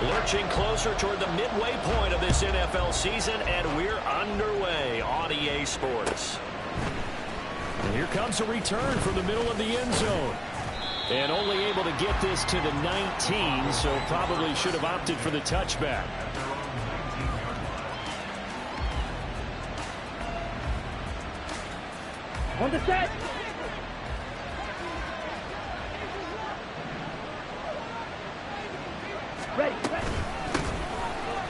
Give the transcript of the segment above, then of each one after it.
Lurching closer toward the midway point of this NFL season, and we're underway on EA Sports. And here comes a return from the middle of the end zone. And only able to get this to the 19, so probably should have opted for the touchback. On the set. Ready.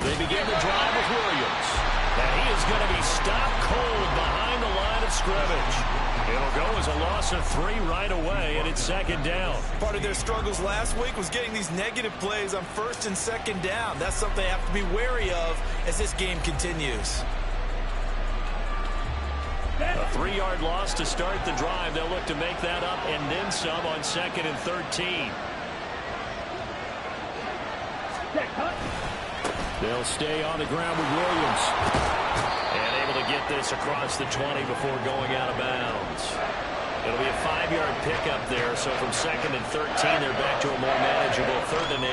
They begin the drive with Williams. And he is going to be stopped cold behind the line of scrimmage. It'll go as a loss of 3 right away, and it's second down. Part of their struggles last week was getting these negative plays on first and second down. That's something they have to be wary of as this game continues. A 3-yard loss to start the drive. They'll look to make that up and then some on second and 13. They'll stay on the ground with Williams. And able to get this across the 20 before going out of bounds. It'll be a 5-yard pickup there, so from second and 13, they're back to a more manageable 3rd and 8.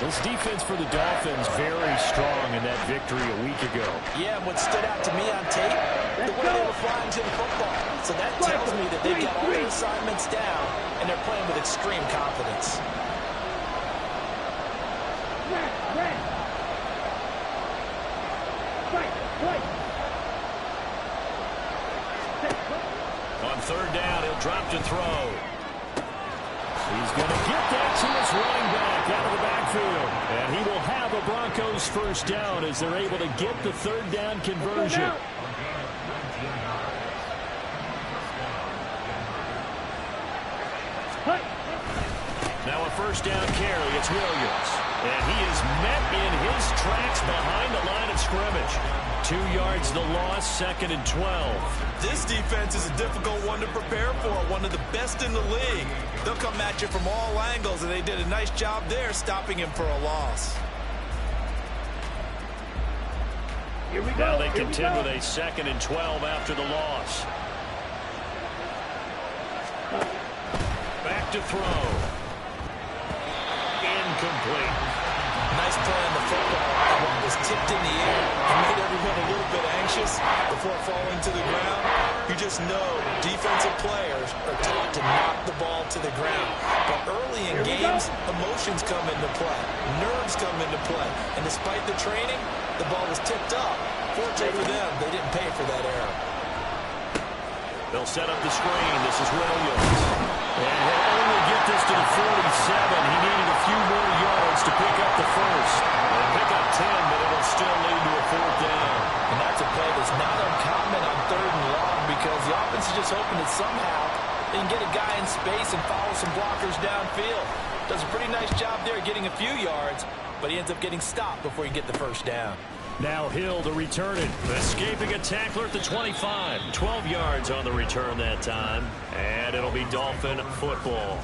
This defense for the Dolphins very strong in that victory a week ago. Yeah, what stood out to me on tape, the way they were flying to the football. So that tells me that they've got all their assignments down, and they're playing with extreme confidence. On 3rd down, he'll drop to throw. He's going to get that to his running back out of the backfield. And he will have a Broncos first down as they're able to get the 3rd down conversion. Now a first down carry. It's Williams. And he is met in his tracks behind the line of scrimmage. 2 yards the loss, second and 12. This defense is a difficult one to prepare for, one of the best in the league. They'll come at you from all angles, and they did a nice job there stopping him for a loss. Here we go. Now they contend with a second and 12 after the loss. Back to throw. Incomplete. Nice play on the football. The ball was tipped in the air and made everyone a little bit anxious before falling to the ground. You just know defensive players are taught to knock the ball to the ground. But early in games, emotions come into play. Nerves come into play. And despite the training, the ball was tipped up. Fortunately for them, they didn't pay for that error. They'll set up the screen. This is Williams. And he'll only get this to the 47. He needed a few more yards to pick up the first. They'll pick up 10, but it'll still lead to a 4th down. And that's a play that's not uncommon on 3rd and long because the offense is just hoping that somehow they can get a guy in space and follow some blockers downfield. Does a pretty nice job there getting a few yards, but he ends up getting stopped before he can get the first down. Now Hill to return it. Escaping a tackler at the 25. 12 yards on the return that time. And it'll be Dolphin football.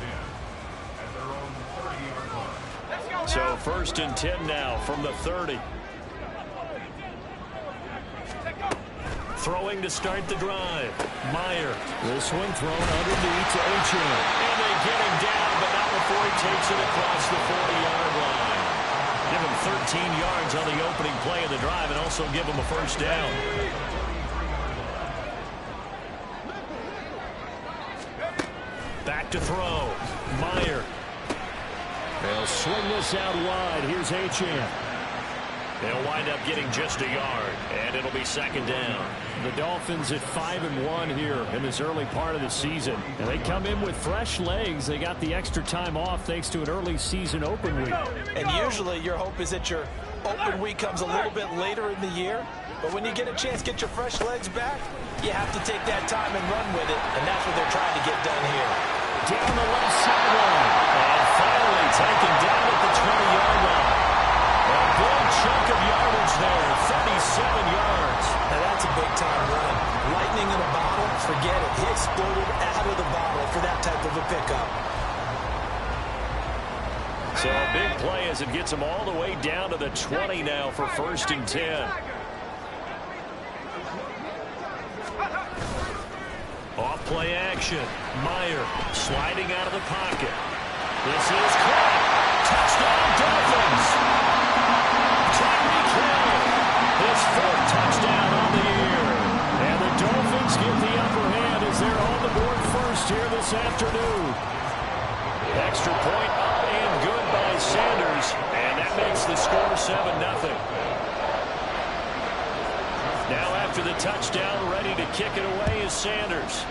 So 1st and 10 now from the 30. Throwing to start the drive. Meyer. This one thrown underneath to H.M. And they get him down, but not before he takes it across the 40-yard line. Give him 13 yards on the opening play of the drive and also give him a first down. Back to throw. Meyer. They'll swing this out wide. Here's H.M. They'll wind up getting just a yard, and it'll be second down. The Dolphins at 5-1 here in this early part of the season. And they come in with fresh legs. They got the extra time off thanks to an early season open week. And usually your hope is that your open week comes a little bit later in the year. But when you get a chance to get your fresh legs back, you have to take that time and run with it. And that's what they're trying to get done here. Down the left sideline. And finally taken down at the 20-yard line. A good chunk of yardage there, 37 yards. Now that's a big-time run. Lightning in a bottle, forget it. He exploded out of the bottle for that type of a pickup. So a big play as it gets him all the way down to the 20 now for 1st and 10. Off play action. Meyer sliding out of the pocket. This is caught. Touchdown Dolphins. touchdown, ready to kick it away is Sanders.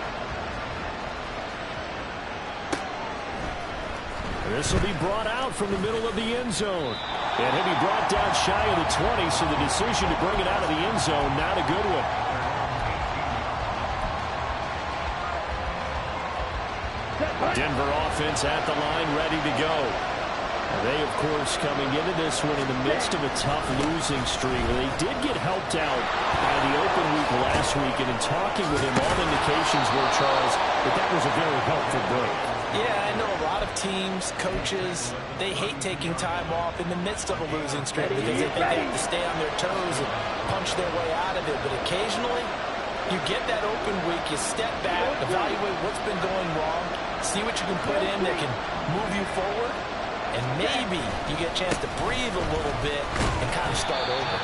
This will be brought out from the middle of the end zone. And he'll be brought down shy of the 20, so the decision to bring it out of the end zone, not a good one. Denver offense at the line, ready to go. They, of course, coming into this one in the midst of a tough losing streak. They did get helped out by the open week last week, and in talking with him, all indications were, Charles, that was a very helpful break. Yeah, I know a lot of teams, coaches, they hate taking time off in the midst of a losing streak because they think they have to stay on their toes and punch their way out of it. But occasionally, you get that open week, you step back, evaluate what's been going wrong, see what you can put in that can move you forward, and maybe you get a chance to breathe a little bit and kind of start over.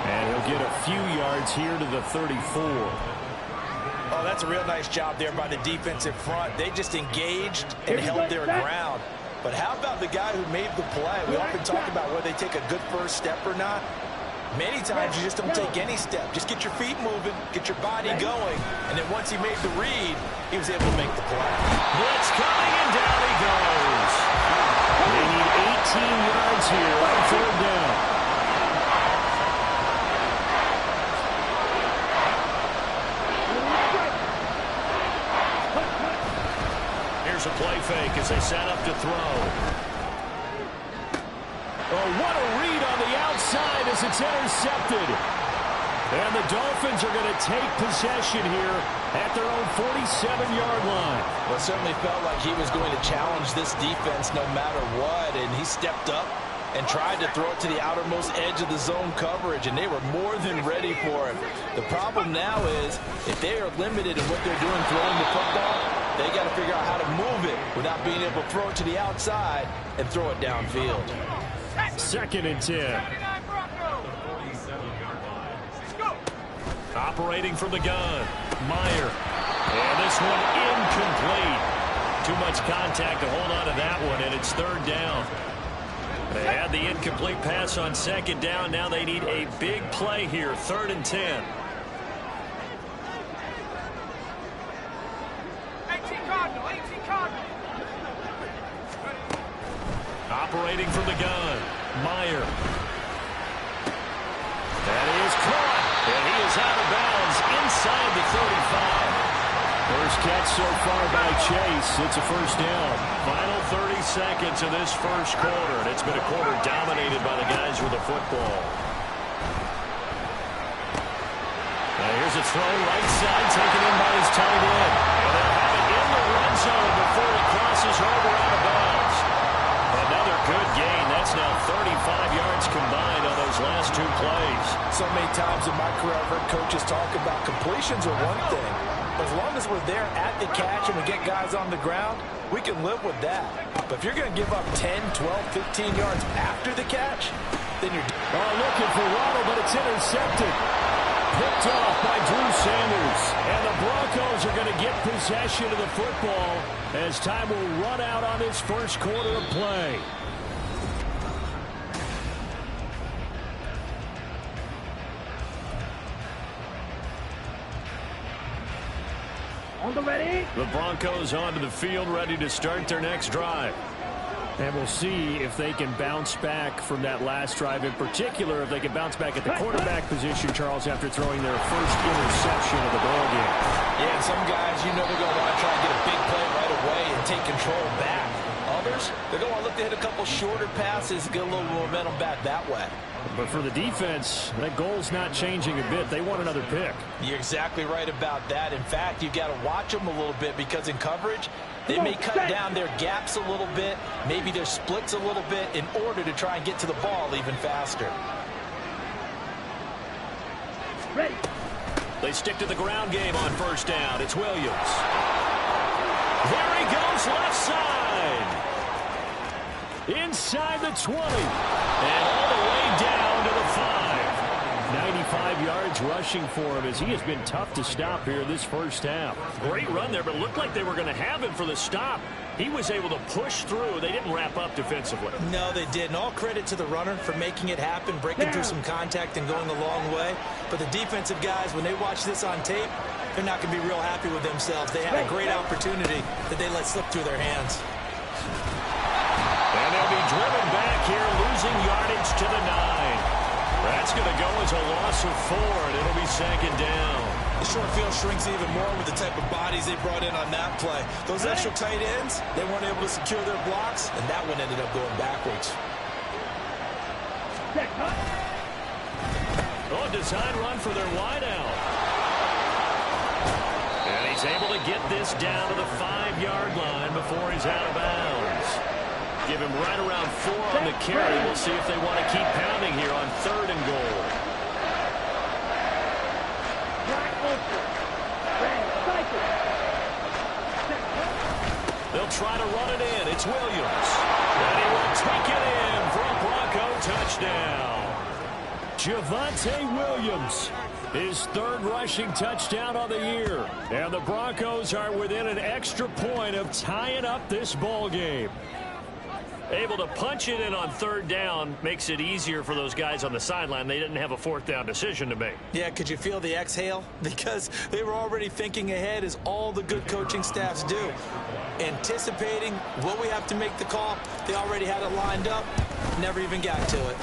And he'll get a few yards here to the 34. Oh, that's a real nice job there by the defensive front. They just engaged and held their ground. But how about the guy who made the play? We often talk about whether they take a good first step or not. Many times you just don't take any step. Just get your feet moving, get your body going, and then once he made the read, he was able to make the play. Blitz coming, and down he goes. They need 18 yards here on third down. Here's a play fake as they set up to throw. Oh, what a read on the outside as it's intercepted. And the Dolphins are going to take possession here at their own 47-yard line. Well, it certainly felt like he was going to challenge this defense no matter what, and he stepped up and tried to throw it to the outermost edge of the zone coverage, and they were more than ready for it. The problem now is if they are limited in what they're doing throwing the football, they got to figure out how to move it without being able to throw it to the outside and throw it downfield. 2nd and 10. Operating from the gun, Meyer. And this one incomplete. Too much contact to hold on to that one, and it's 3rd down. They had the incomplete pass on 2nd down. Now they need a big play here, 3rd and 10. Operating from the gun, Meyer. That is caught, and he is out of bounds inside the 35. First catch so far by Chase. It's a 1st down. Final 30 seconds of this first quarter, and it's been a quarter dominated by the guys with the football. Now here's a throw right side, taken in by his tight end. And they'll have it in the red zone before it crosses over out of bounds. Another good gain. That's now 35 yards combined on those last 2 plays. So many times in my career I've heard coaches talk about completions are one thing. As long as we're there at the catch and we get guys on the ground, we can live with that. But if you're going to give up 10, 12, 15 yards after the catch, then you're... looking for Waddle, but it's intercepted. Picked off by Drew Sanders. And the Broncos are going to get possession of the football as time will run out on this first quarter of play. The Broncos onto the field, ready to start their next drive. And we'll see if they can bounce back from that last drive. In particular, if they can bounce back at the quarterback position, Charles, after throwing their first interception of the ballgame. Yeah, and some guys, you know they're going to want to try and get a big play right away and take control back. Others, they're going to want to look to hit a couple shorter passes, get a little momentum back that way. But for the defense, that goal's not changing a bit. They want another pick. You're exactly right about that. In fact, you've got to watch them a little bit because in coverage, they may cut down their gaps a little bit, maybe their splits a little bit in order to try and get to the ball even faster. Ready. They stick to the ground game on 1st down. It's Williams. There he goes, left side. Inside the 20. And all the way down to the 5. 95 yards rushing for him as he has been tough to stop here this first half. Great run there, but it looked like they were going to have him for the stop. He was able to push through. They didn't wrap up defensively. No, they didn't. All credit to the runner for making it happen, breaking through some contact and going a long way. But the defensive guys, when they watch this on tape, they're not going to be real happy with themselves. They had a great opportunity that they let slip through their hands. And they'll be driven back here, losing yardage to the 9. That's going to go as a loss of 4, and it'll be second down. The short field shrinks even more with the type of bodies they brought in on that play. Those extra tight ends, they weren't able to secure their blocks, and that one ended up going backwards. Oh, design run for their wideout. And he's able to get this down to the 5-yard line before he's out of bounds. Give him right around 4 on the carry. We'll see if they want to keep pounding here on 3rd and goal. They'll try to run it in. It's Williams. And he will take it in for a Bronco touchdown. Javonte Williams, his 3rd rushing touchdown on the year. And the Broncos are within an extra point of tying up this ball game. Able to punch it in on 3rd down makes it easier for those guys on the sideline. They didn't have a 4th down decision to make. Yeah, could you feel the exhale? Because they were already thinking ahead, as all the good coaching staffs do. Anticipating, will we have to make the call? They already had it lined up. Never even got to it.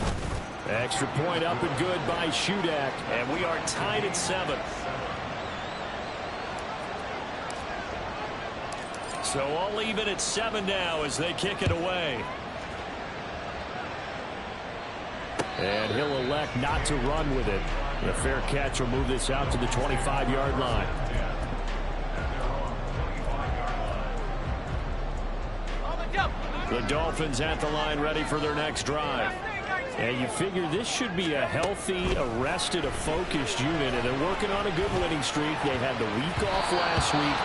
Extra point up and good by Shudak. And we are tied at 7. So all even at 7 now as they kick it away. And he'll elect not to run with it. A fair catch will move this out to the 25-yard line. The Dolphins at the line, ready for their next drive. And you figure this should be a healthy, arrested, a focused unit, and they're working on a good winning streak. They had the week off last week.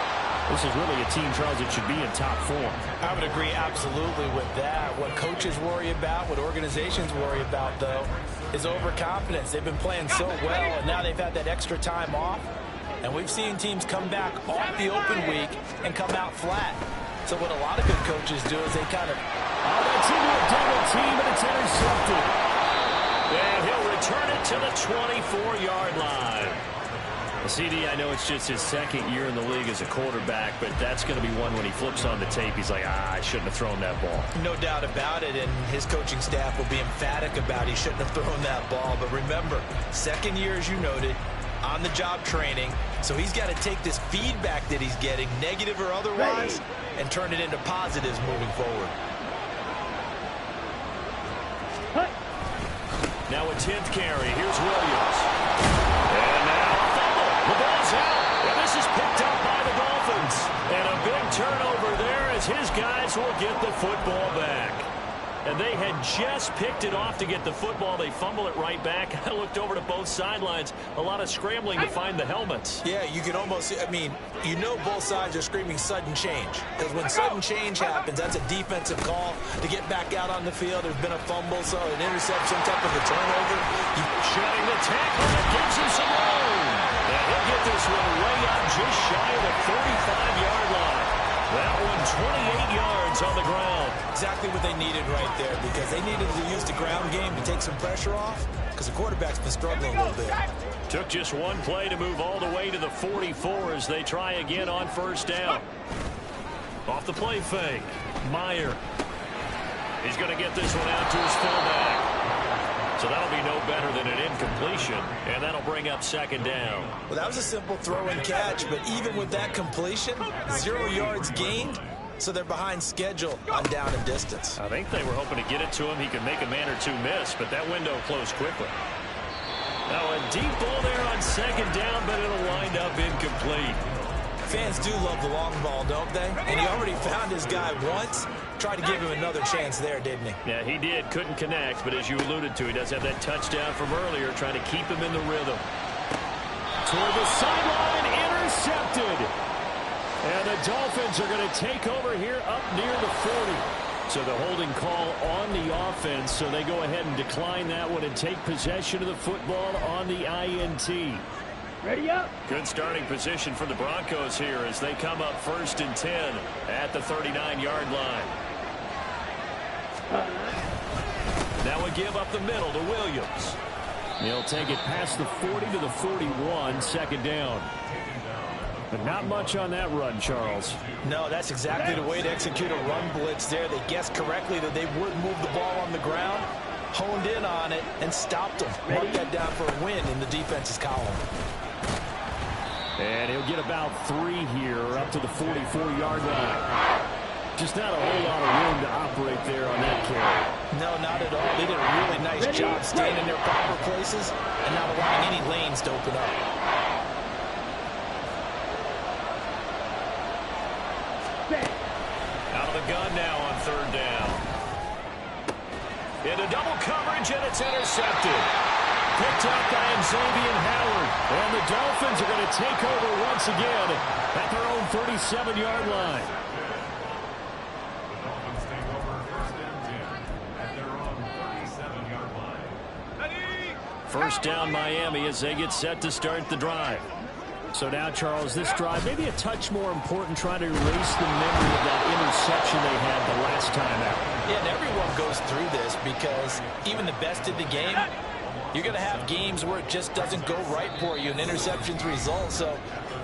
This is really a team, Charles, that should be in top form. I would agree absolutely with that. What coaches worry about, what organizations worry about, though, is overconfidence. They've been playing so well, and now they've had that extra time off. And we've seen teams come back off the open week and come out flat. So what a lot of good coaches do is they kind of... Oh, that's into a double team, and it's intercepted. And he'll return it to the 24-yard line. CD, I know it's just his 2nd year in the league as a quarterback, but that's going to be one when he flips on the tape. He's like, I shouldn't have thrown that ball. No doubt about it, and his coaching staff will be emphatic about he shouldn't have thrown that ball. But remember, 2nd year, as you noted, on-the-job training. So he's got to take this feedback that he's getting, negative or otherwise, and turn it into positives moving forward. Now a 10th carry. Here's Williams. And now a fumble. The ball's out. And this is picked up by the Dolphins. And a big turnover there as his guys will get the football back. And they had just picked it off to get the football. They fumble it right back. I looked over to both sidelines. A lot of scrambling to find the helmets. Yeah, you can almost, I mean, you know both sides are screaming sudden change. Because when sudden change happens, that's a defensive call to get back out on the field. There's been a fumble, so an interception, type of a turnover. Shutting the tackle, that gives him some room. And he'll get this one way up just shy of the 35-yard line. That one 28 yards on the ground. Exactly what they needed right there, because they needed to use the ground game to take some pressure off, because the quarterback's been struggling a little bit. Took just one play to move all the way to the 44 as they try again on 1st down. Off the play fake. Meyer. He's going to get this one out to his fullback. So that'll be no better than an incompletion, and that'll bring up 2nd down. Well, that was a simple throw and catch, but even with that completion, 0 yards gained, so they're behind schedule on down and distance. I think they were hoping to get it to him. He could make a man or two miss, but that window closed quickly. Now a deep ball there on 2nd down, but it'll wind up incomplete. Fans do love the long ball, don't they? And he already found his guy once. Tried to give him another chance there, didn't he? Yeah, he did. Couldn't connect, but as you alluded to, he does have that touchdown from earlier, trying to keep him in the rhythm. Toward the sideline, intercepted. And the Dolphins are going to take over here up near the 40. So the holding call on the offense, so they go ahead and decline that one and take possession of the football on the INT. Ready up. Good starting position for the Broncos here as they come up 1st and 10 at the 39-yard line. Now we give up the middle to Williams. He'll take it past the 40 to the 41, 2nd down. But not much on that run, Charles. No, that's exactly the way to execute a run blitz there. They guessed correctly that they would move the ball on the ground, honed in on it, and stopped them. Mark that down for a win in the defense's column. And he'll get about 3 here up to the 44-yard line. Just not a whole lot of room to operate there on that carry. No, not at all. They did a really nice job staying in their proper places and not allowing any lanes to open up. Out of the gun now on 3rd down. Into double coverage, and it's intercepted. Picked up by Xavier Howard. And the Dolphins are going to take over once again at their own 37-yard line. The Dolphins take over 1st and 10 at their own 37-yard line. First down Miami as they get set to start the drive. So now, Charles, this drive maybe a touch more important, trying to erase the memory of that interception they had the last time out. Yeah, and everyone goes through this because even the best in the game, you're going to have games where it just doesn't go right for you, and interceptions result. So,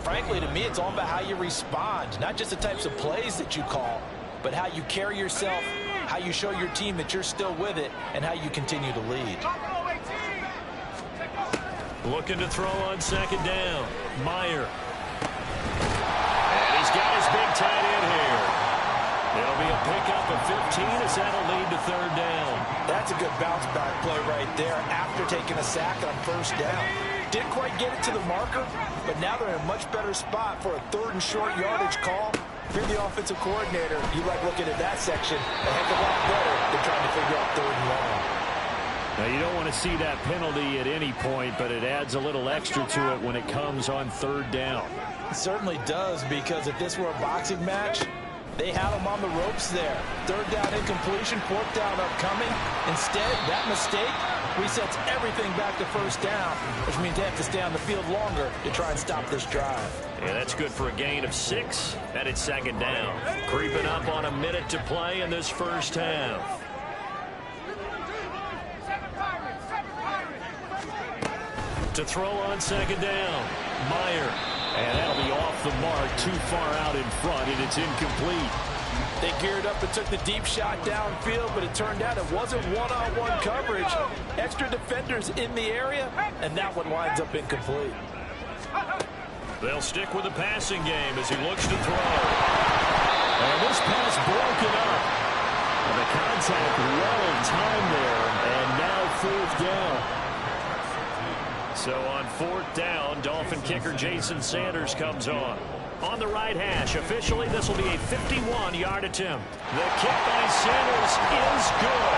frankly, to me, it's all about how you respond, not just the types of plays that you call, but how you carry yourself, how you show your team that you're still with it, and how you continue to lead. Looking to throw on 2nd down. Meyer. And he's got his big tight end here. It'll be a pickup of 15 as that'll lead to 3rd down. That's a good bounce back play right there after taking a sack on 1st down. Didn't quite get it to the marker, but now they're in a much better spot for a 3rd and short yardage call. If you're the offensive coordinator, you like looking at that section a heck of a lot better than trying to figure out 3rd and long. Now, you don't want to see that penalty at any point, but it adds a little extra to it when it comes on 3rd down. It certainly does, because if this were a boxing match, they had him on the ropes there. 3rd down incompletion, 4th down upcoming. Instead, that mistake resets everything back to 1st down, which means they have to stay on the field longer to try and stop this drive. Yeah, that's good for a gain of 6, and it's 2nd down. Creeping up on a minute to play in this first half. To throw on 2nd down, Meyer. And that'll be off the mark, too far out in front, and it's incomplete. They geared up and took the deep shot downfield, but it turned out it wasn't one-on-one coverage. Extra defenders in the area, and that one winds up incomplete. They'll stick with the passing game as he looks to throw. And this pass broken up. And the contact well in time there, and now 4th down. So on 4th down, Dolphin kicker Jason Sanders comes on. On the right hash, officially this will be a 51-yard attempt. The kick by Sanders is good.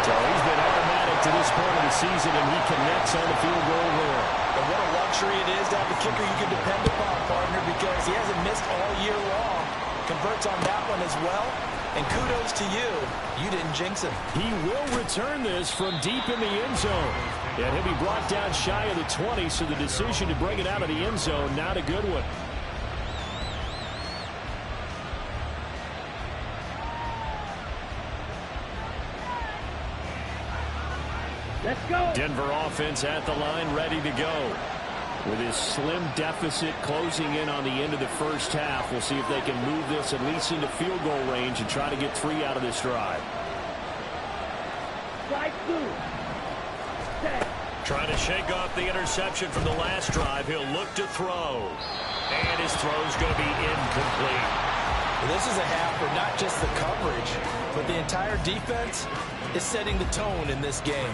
So he's been automatic to this point of the season, and he connects on the field goal there. And what a luxury it is to have a kicker you can depend upon, partner, because he hasn't missed all year long. Converts on that one as well. And kudos to you. You didn't jinx him. He will return this from deep in the end zone. And he'll be brought down shy of the 20, so the decision to bring it out of the end zone, not a good one. Let's go. Denver offense at the line, ready to go. With his slim deficit closing in on the end of the first half, we'll see if they can move this at least into field goal range and try to get 3 out of this drive. Slide through. Set. Trying to shake off the interception from the last drive. He'll look to throw. And his throw's going to be incomplete. Well, this is a half where not just the coverage, but the entire defense is setting the tone in this game.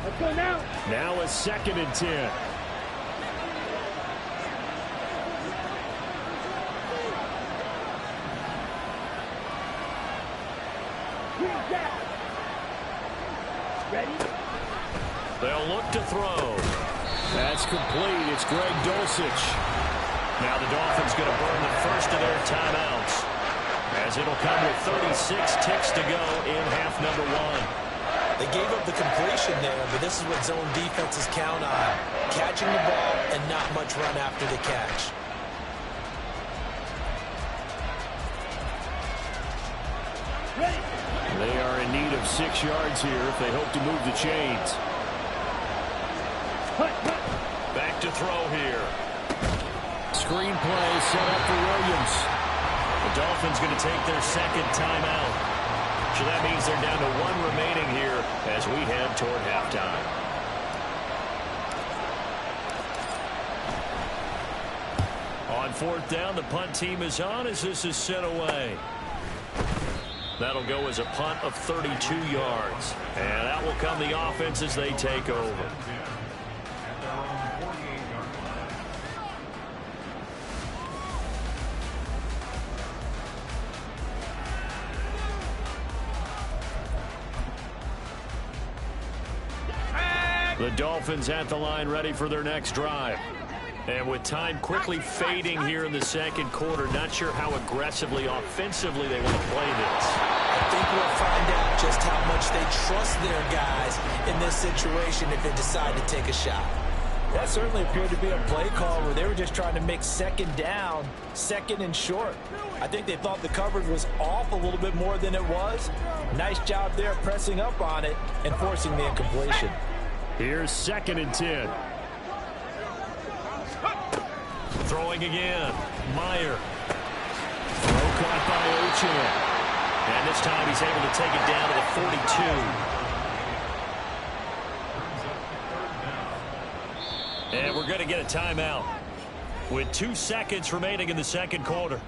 Let's go now. Now a 2nd and 10. Ready? They'll look to throw. That's complete. It's Greg Dulcich. Now the Dolphins going to burn the first of their timeouts, as it'll come with 36 ticks to go in half number one. They gave up the completion there, but this is what zone defenses count on. Catching the ball and not much run after the catch. They are in need of 6 yards here if they hope to move the chains. Back to throw here. Screen play set up for Williams. The Dolphins going to take their second timeout. So that means they're down to 1 remaining here as we head toward halftime. On 4th down, the punt team is on as this is sent away. That'll go as a punt of 32 yards. And that will come the offense as they take over. The Dolphins at the line ready for their next drive. And with time quickly fading here in the second quarter, not sure how aggressively, offensively they want to play this. I think we'll find out just how much they trust their guys in this situation if they decide to take a shot. That certainly appeared to be a play call where they were just trying to make second down, second and short. I think they thought the coverage was off a little bit more than it was. Nice job there pressing up on it and forcing the incompletion. Here's 2nd and 10. Throwing again. Meyer. Throw caught by Ochin. And this time he's able to take it down to the 42. And we're going to get a timeout with 2 seconds remaining in the second quarter.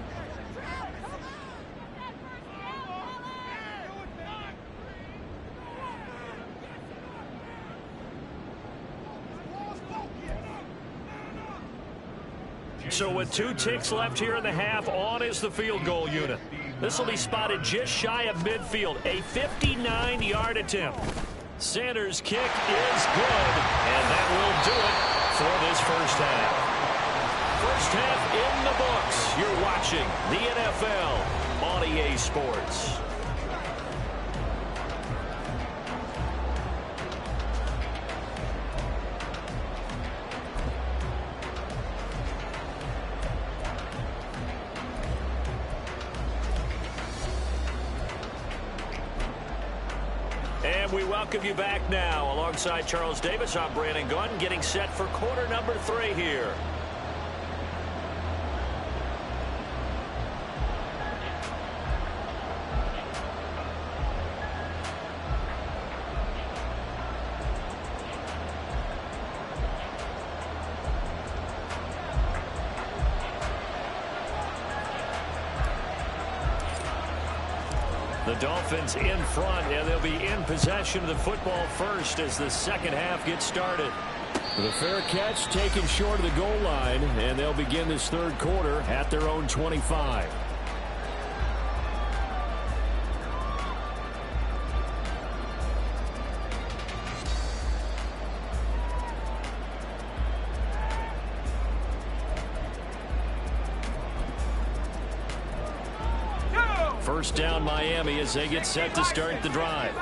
So with 2 ticks left here in the half, on is the field goal unit. This will be spotted just shy of midfield, a 59-yard attempt. Sanders' kick is good, and that will do it for this first half. First half in the books. You're watching the NFL on EA Sports. And we welcome you back now. Alongside Charles Davis, I'm Brandon Gunn, getting set for quarter number 3 here. The Dolphins in front, and they'll be in possession of the football first as the second half gets started. The fair catch taken short of the goal line, and they'll begin this third quarter at their own 25. First down Miami as they get set to start the drive.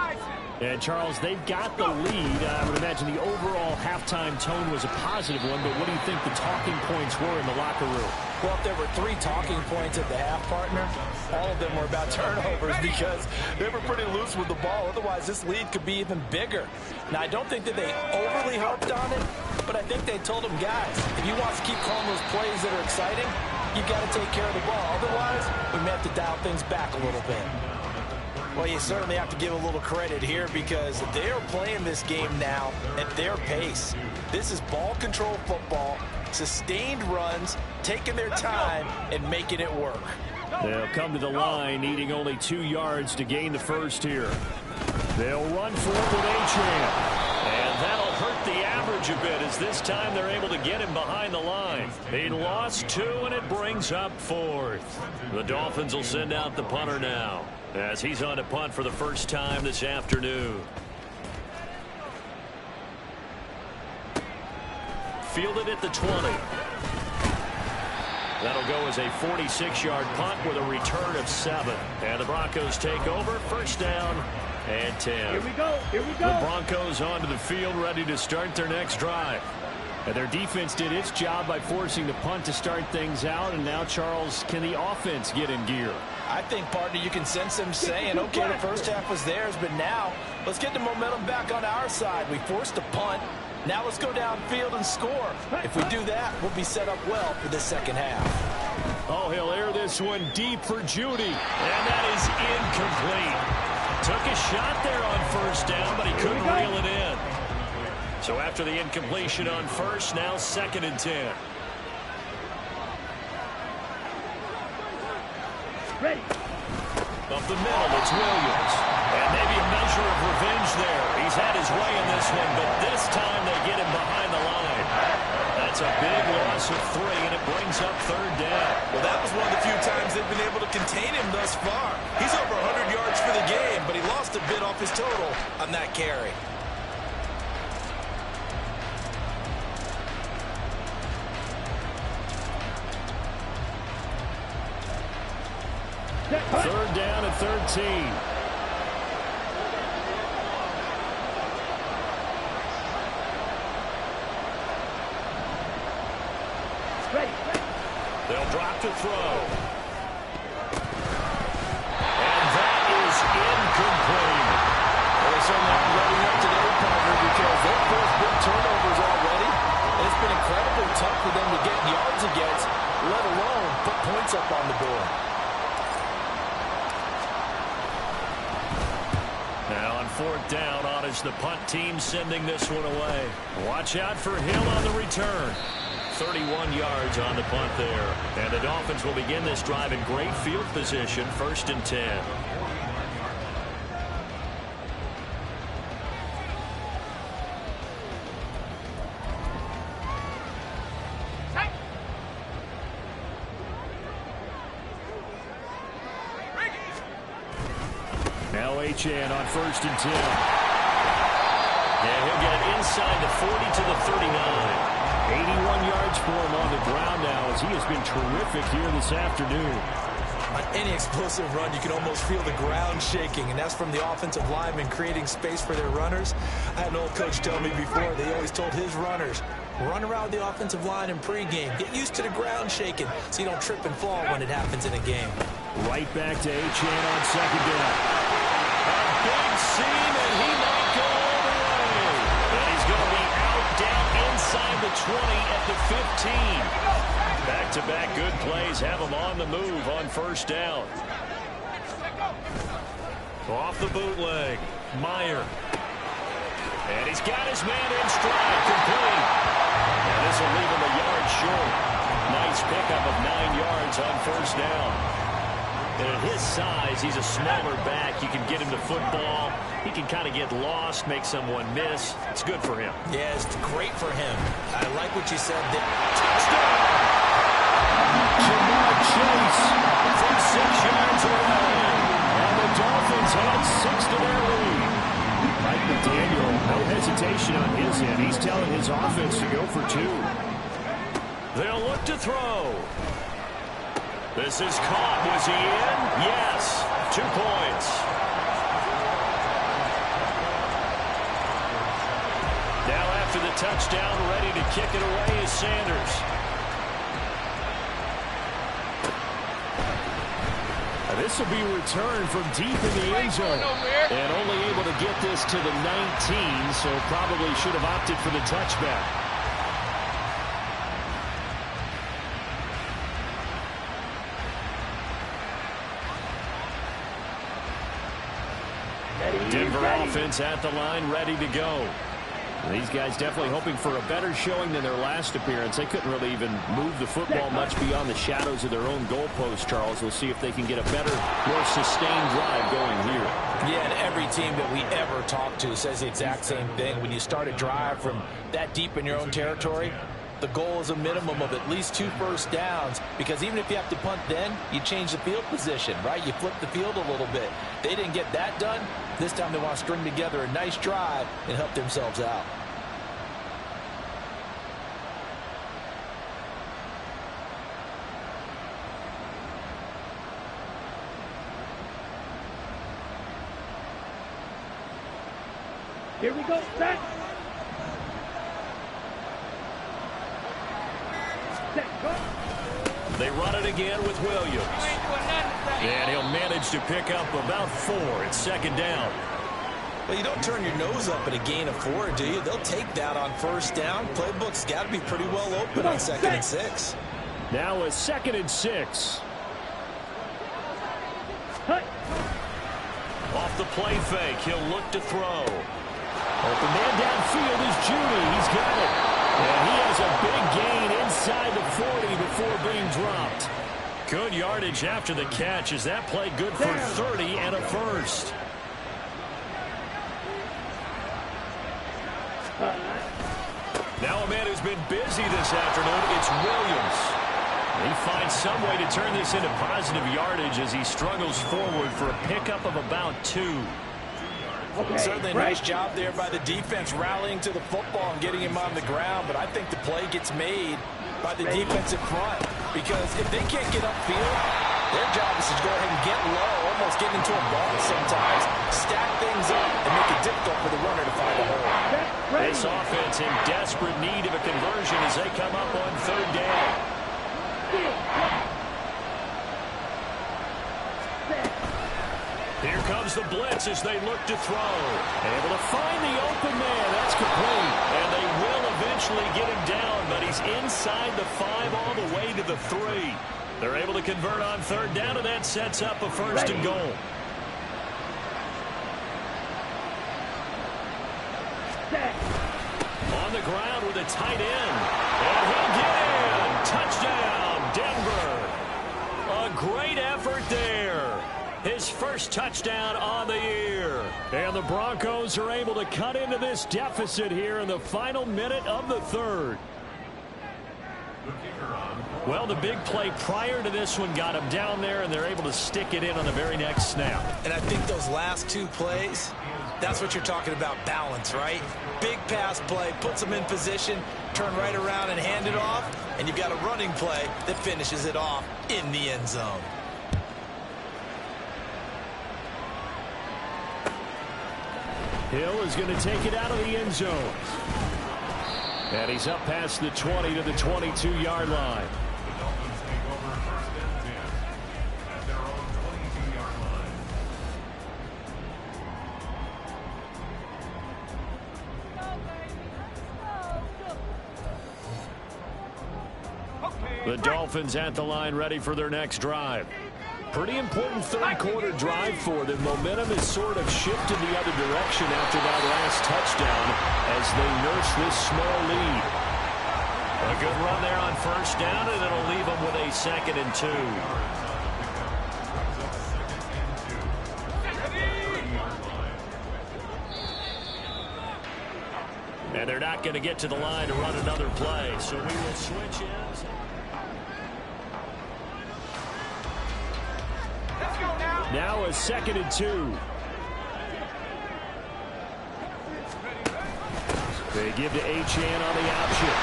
And Charles, they've got the lead. I would imagine the overall halftime tone was a positive one, but what do you think the talking points were in the locker room? Well, if there were 3 talking points at the half, partner, all of them were about turnovers because they were pretty loose with the ball. Otherwise, this lead could be even bigger. Now, I don't think that they overly harped on it, but I think they told them, guys, if you want to keep calling those plays that are exciting, you've got to take care of the ball. Otherwise, we may have to dial things back a little bit. Well, you certainly have to give a little credit here because they are playing this game now at their pace. This is ball control football, sustained runs, taking their time, and making it work. They'll come to the line, needing only 2 yards to gain the first here. They'll run for it with Achane. And that'll hurt the average a bit as this time they're able to get him behind the line. He lost 2, and it brings up 4th. The Dolphins will send out the punter now as he's on to punt for the first time this afternoon. Fielded at the 20. That'll go as a 46-yard punt with a return of 7. And the Broncos take over. First down and 10. Here we go. Here we go. The Broncos onto the field, ready to start their next drive. And their defense did its job by forcing the punt to start things out. And now, Charles, can the offense get in gear? I think, partner, you can sense them saying, okay, the first half was theirs, but now let's get the momentum back on our side. We forced a punt. Now let's go downfield and score. If we do that, we'll be set up well for the second half. Oh, he'll air this one deep for Judy. And that is incomplete. Took a shot there on first down, but he couldn't reel it in. So after the incompletion on first, now 2nd and 10. Ready. Up the middle, it's Williams. And maybe a measure of revenge there. He's had his way in this one, but this time they get him behind the line. That's a big loss of 3, and it brings up 3rd down. Well, that was one of the few times they've been able to contain him thus far. He's over 100 yards for the game, but he lost a bit off his total on that carry. Third down and 13. Ready. They'll drop to throw. And that is incomplete. Well, they certainly aren't ready up today, partner, because they've forced big turnovers already. And it's been incredibly tough for them to get yards against, let alone put points up on the board. Now on 4th down, on is the punt team sending this one away. Watch out for Hill on the return. 31 yards on the punt there. And the Dolphins will begin this drive in great field position, 1st and 10. Now Achane on 1st and 10. And he'll get it inside the 40 to the 39. 81 yards for him on the ground now as he has been terrific here this afternoon. On any explosive run, you can almost feel the ground shaking, and that's from the offensive linemen creating space for their runners. I had an old coach tell me before, they always told his runners, run around the offensive line in pregame. Get used to the ground shaking so you don't trip and fall when it happens in a game. Right back to Achane on 2nd down. A big seam, and he might go all the way. And he's going to be out down inside the 20 at the 15. Back-to-back good plays have him on the move on 1st down. Off the bootleg, Meyer. And he's got his man in stride, complete. And this will leave him a yard short. Nice pickup of 9 yards on 1st down. And at his size, he's a smaller back. You can get him to football. He can kind of get lost, make someone miss. It's good for him. Yeah, it's great for him. I like what you said there. Touchdown! Jamar Chase from 6 yards away. And the Dolphins had 6 to their lead. Mike McDaniel, no hesitation on his end. He's telling his offense to go for 2. They'll look to throw. This is caught. Was he in? Yes. 2 points. Now after the touchdown, ready to kick it away is Sanders. This will be returned from deep in the end zone. And only able to get this to the 19, so probably should have opted for the touchback. Denver offense at the line, ready to go. These guys definitely hoping for a better showing than their last appearance. They couldn't really even move the football much beyond the shadows of their own goalpost, Charles. We'll see if they can get a better, more sustained drive going here. Yeah, and every team that we ever talk to says the exact same thing. When you start a drive from that deep in your own territory, the goal is a minimum of at least 2 first downs, because even if you have to punt then, you change the field position, right? You flip the field a little bit. They didn't get that done. This time they want to string together a nice drive and help themselves out. Here we go. Set. Set. Go. They run it again with Williams. And he'll manage to pick up about 4. It's second down. Well, you don't turn your nose up at a gain of 4, do you? They'll take that on first down. Playbook's got to be pretty well open on 2nd and 6. Now a 2nd and 6. Off the play fake, he'll look to throw. Open man downfield is Judy. He's got it. And he has a big gain inside the 40 before being dropped. Good yardage after the catch. Is that play good for 30 and a first? Now a man who's been busy this afternoon, it's Williams. He finds some way to turn this into positive yardage as he struggles forward for a pickup of about 2. Okay. Certainly a nice job there by the defense rallying to the football and getting him on the ground, but I think the play gets made by the defensive front because if they can't get upfield, their job is to go ahead and get low, almost get into a ball sometimes, stack things up, and make it difficult for the runner to find a hole. This offense in desperate need of a conversion as they come up on 3rd down. Here comes the blitz as they look to throw. Able to find the open man. That's complete. And they will eventually get him down, but he's inside the 5 all the way to the 3. They're able to convert on 3rd down, and that sets up a 1st and goal. On the ground with a tight end. And he'll get in. Touchdown, Denver. A great effort there. His first touchdown on the year. And the Broncos are able to cut into this deficit here in the final minute of the 3rd. Well, the big play prior to this one got him down there, and they're able to stick it in on the very next snap. And I think those last 2 plays, that's what you're talking about, balance, right? Big pass play, puts them in position, turn right around and hand it off, and you've got a running play that finishes it off in the end zone. Hill is going to take it out of the end zone. And he's up past the 20 to the 22-yard line. The Dolphins take over 1st and 10 at their own 22-yard line. The Dolphins at the line ready for their next drive. Pretty important 3rd quarter drive for them. Momentum has sort of shifted the other direction after that last touchdown as they nurse this small lead. A good run there on 1st down, and it'll leave them with a 2nd and 2. And they're not going to get to the line to run another play, so we will switch ends. Now a 2nd and 2. They give to Achane on the option.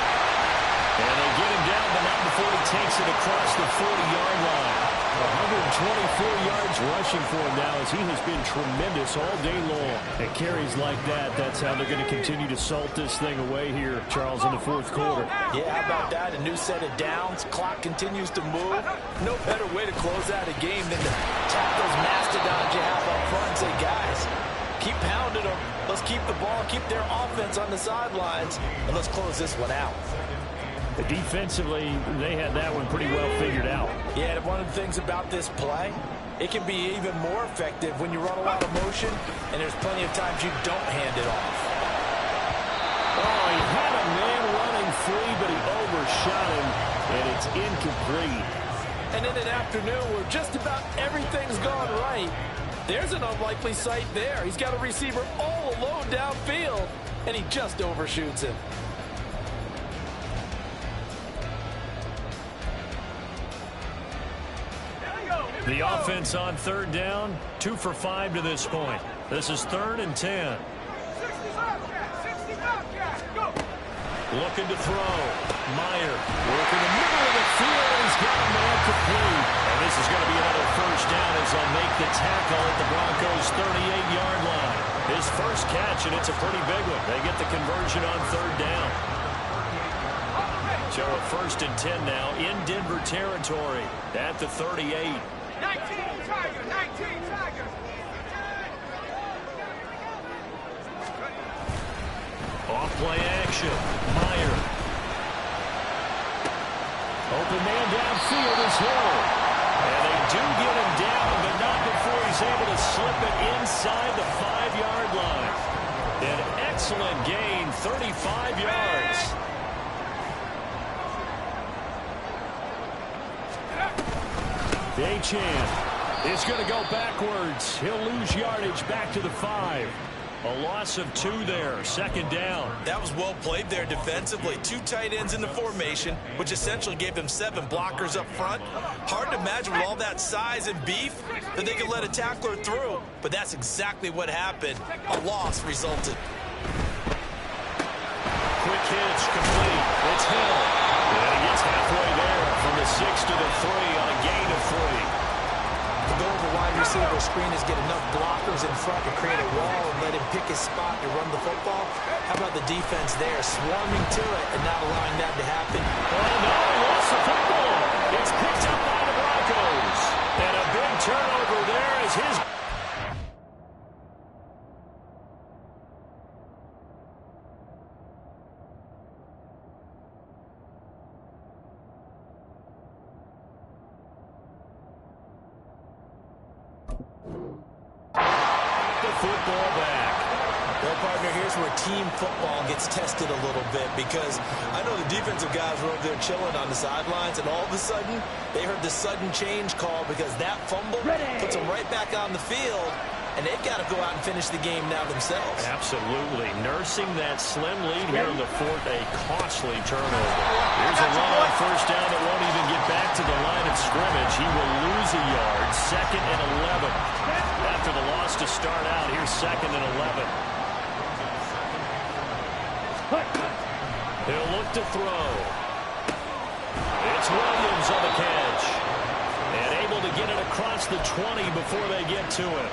And they get him down, but not before he takes it across the 40-yard line. 124 yards rushing for him now as he has been tremendous all day long. And carries like that, that's how they're going to continue to salt this thing away here, Charles, in the 4th quarter. Yeah, how about that? A new set of downs. Clock continues to move. No better way to close out a game than to tap those mastodons you have up front and say, guys, keep pounding them. Let's keep the ball, keep their offense on the sidelines, and let's close this one out. Defensively, they had that one pretty well figured out. Yeah, and one of the things about this play, it can be even more effective when you run a lot of motion, and there's plenty of times you don't hand it off. Oh, he had a man running free, but he overshot him, and it's incomplete. And in an afternoon where just about everything's gone right, there's an unlikely sight there. He's got a receiver all alone downfield, and he just overshoots him. The offense on 3rd down, 2 for 5 to this point. This is 3rd and 10. Looking to throw. Meyer working the middle of the field. He's got a man complete. And this is going to be another 1st down as they'll make the tackle at the Broncos' 38-yard line. His first catch, and it's a pretty big one. They get the conversion on third down. So a 1st and 10 now in Denver territory at the 38. 19 Tigers, 19 Tigers. Off play action. Meyer. Open man downfield is Hill. And they do get him down, but not before he's able to slip it inside the 5-yard line. An excellent gain, 35 yards. Achane is going to go backwards. He'll lose yardage back to the 5. A loss of 2 there, 2nd down. That was well played there defensively. 2 tight ends in the formation, which essentially gave them 7 blockers up front. Hard to imagine with all that size and beef that they could let a tackler through. But that's exactly what happened. A loss resulted. Quick hitch, complete. It's Hill. And he gets halfway there from the 6 to the 3 on a gain of 3. The goal of a wide receiver screen is get enough blockers in front to create a wall and let him pick his spot to run the football. How about the defense there, swarming to it and not allowing that to happen? Oh, no, he lost the football. It's picked up by the Broncos. And a big turnover there as his... football back. Well, partner, here's where team football gets tested a little bit because I know the defensive guys were over there chilling on the sidelines, and all of a sudden, they heard the sudden change call because that fumble puts them right back on the field, and they've got to go out and finish the game now themselves. Absolutely. Nursing that slim lead here in the 4th, a costly turnover. Here's a run on 1st down that won't even get back to the line of scrimmage. He will lose a yard, 2nd and 11. After the loss to start out, here's 2nd and 11. He'll look to throw. It's Williams on the catch. And able to get it across the 20 before they get to it.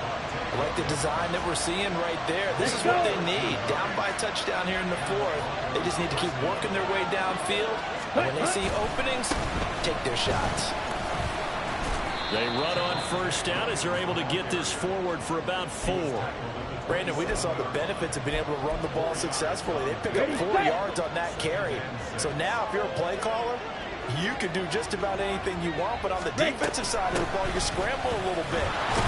I like the design that we're seeing right there. This is what they need. Down by a touchdown here in the 4th. They just need to keep working their way downfield. And when they see openings, take their shots. They run on 1st down as they're able to get this forward for about 4. Brandon, we just saw the benefits of being able to run the ball successfully. They pick up 4 yards on that carry. So now if you're a play caller, you can do just about anything you want. But on the defensive side of the ball, you scramble a little bit.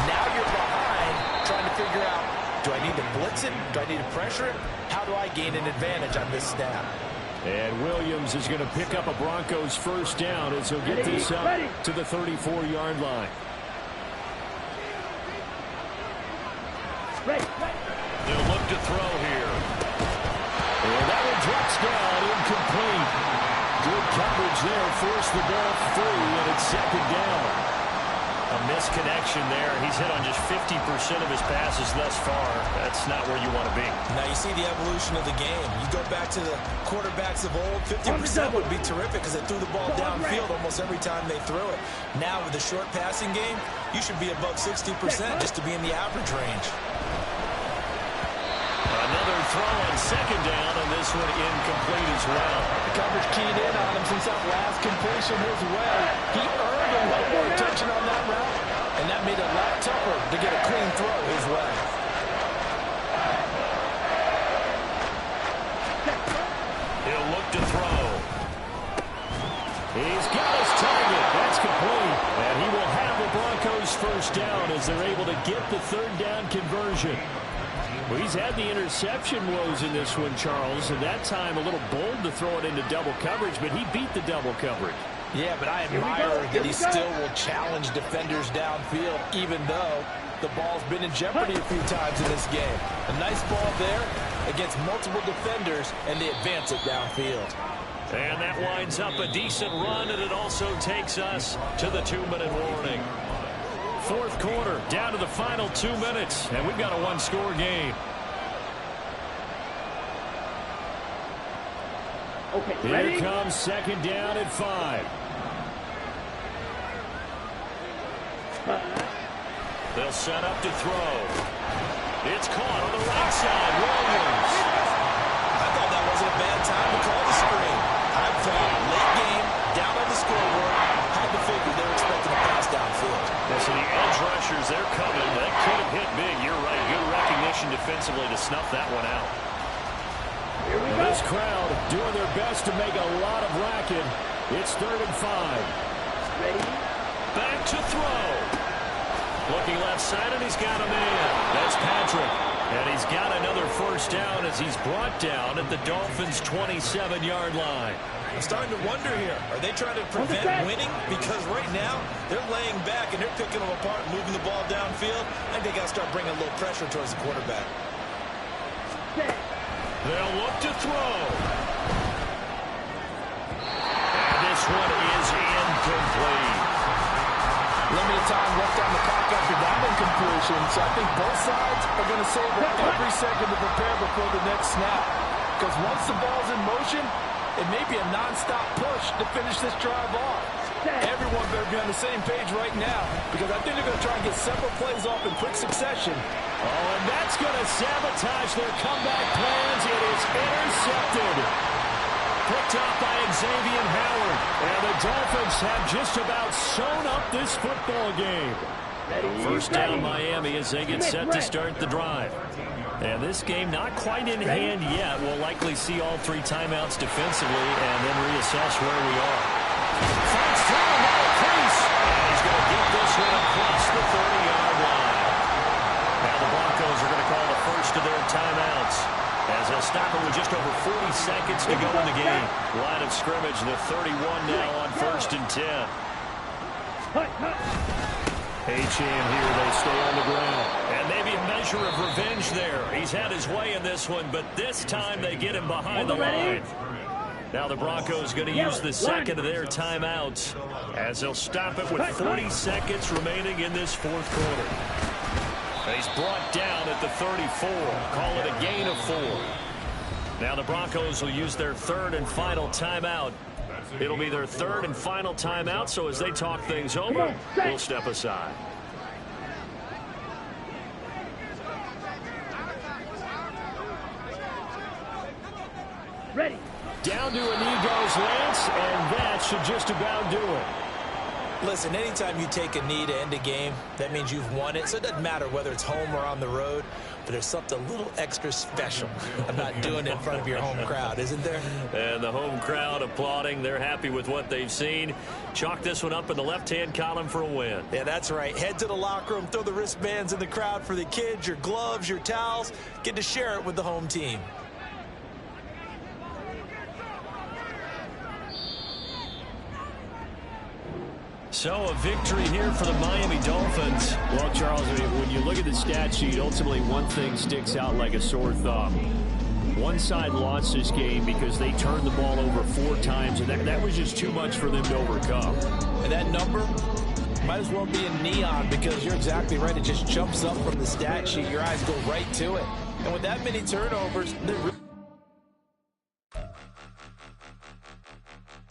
Now you're behind trying to figure out, do I need to blitz it? Do I need to pressure it? How do I gain an advantage on this snap? And Williams is going to pick up a Broncos 1st down as he'll get this up to the 34-yard line. They'll look to throw here. And that one drops down, incomplete. Good coverage there, forced the ball free, and it's 2nd down. A misconnection there. He's hit on just 50% of his passes thus far. That's not where you want to be. Now you see the evolution of the game. You go back to the quarterbacks of old, 50% would be terrific because they threw the ball downfield almost every time they threw it. Now with the short passing game, you should be above 60% just to be in the average range. Another throw on 2nd down, and this one incomplete as well. The coverage keyed in on him since that last completion his way. He earned a lot more attention on that route, and that made it a lot tougher to get a clean throw his way. He'll look to throw. He's got his target. That's complete. And he will have the Broncos 1st down as they're able to get the 3rd down conversion. Well, he's had the interception woes in this one, Charles, and that time a little bold to throw it into double coverage, but he beat the double coverage. Yeah, but I admire that he still will challenge defenders downfield, even though the ball's been in jeopardy a few times in this game. A nice ball there against multiple defenders, and they advance it downfield. And that winds up a decent run, and it also takes us to the 2-minute warning. 4th quarter, down to the final 2 minutes, and we've got a 1-score game. Okay, Here comes 2nd down at 5. They'll set up to throw. It's caught on the right side. Williams. I thought that wasn't a bad time to call the screen. I thought late game, down on the scoreboard, had to figure they were expecting a pass downfield. So the edge rushers, they're coming. That could have hit big. You're right. Good recognition defensively to snuff that one out. This crowd doing their best to make a lot of racket. It's 3rd and 5. Ready? Back to throw. Looking left side, and he's got a man. That's Patrick. And he's got another first down as he's brought down at the Dolphins' 27-yard line. I'm starting to wonder here. Are they trying to prevent winning? Because right now, they're laying back and they're picking them apart, moving the ball downfield. I think they got to start bringing a little pressure towards the quarterback. They'll look to throw. And this one is incomplete. Limited time left on the clock after that incompletion, so I think both sides are going to savor every second to prepare before the next snap. Because once the ball's in motion, it may be a non-stop push to finish this drive off. Everyone better be on the same page right now, because I think they're going to try and get several plays off in quick succession. Oh, and that's going to sabotage their comeback plans. It is intercepted. Picked off by Xavier Howard. And the Dolphins have just about sewn up this football game. First down Miami as they get set to start the drive. And this game not quite in hand yet. We'll likely see all 3 timeouts defensively and then reassess where we are. Fights through another piece. And he's going to get this one across the 30-yard line. Now the Broncos are going to call the first of their timeouts as they'll stop it with just over 40 seconds to go in the game. Line of scrimmage, the 31 now on 1st and 10. Achane here, they stay on the ground. And maybe a measure of revenge there. He's had his way in this one, but this time they get him behind the line. Now the Broncos going to use the second of their timeouts as they'll stop it with 40 seconds remaining in this 4th quarter. And he's brought down at the 34. Call it a gain of 4. Now the Broncos will use their 3rd and final timeout. It'll be their 3rd and final timeout, so as they talk things over, we'll step aside. Ready. Down to a knee goes Lance, and that should just about do it. Listen, anytime you take a knee to end a game, that means you've won it. So it doesn't matter whether it's home or on the road, but there's something a little extra special about doing it in front of your home crowd, isn't there? And the home crowd applauding. They're happy with what they've seen. Chalk this one up in the left-hand column for a win. Yeah, that's right. Head to the locker room, throw the wristbands in the crowd for the kids, your gloves, your towels. Get to share it with the home team. So a victory here for the Miami Dolphins. Well, Charles, I mean, when you look at the stat sheet, ultimately one thing sticks out like a sore thumb. One side lost this game because they turned the ball over 4 times, and that was just too much for them to overcome. And that number might as well be in neon, because you're exactly right. It just jumps up from the stat sheet. Your eyes go right to it. And with that many turnovers, they're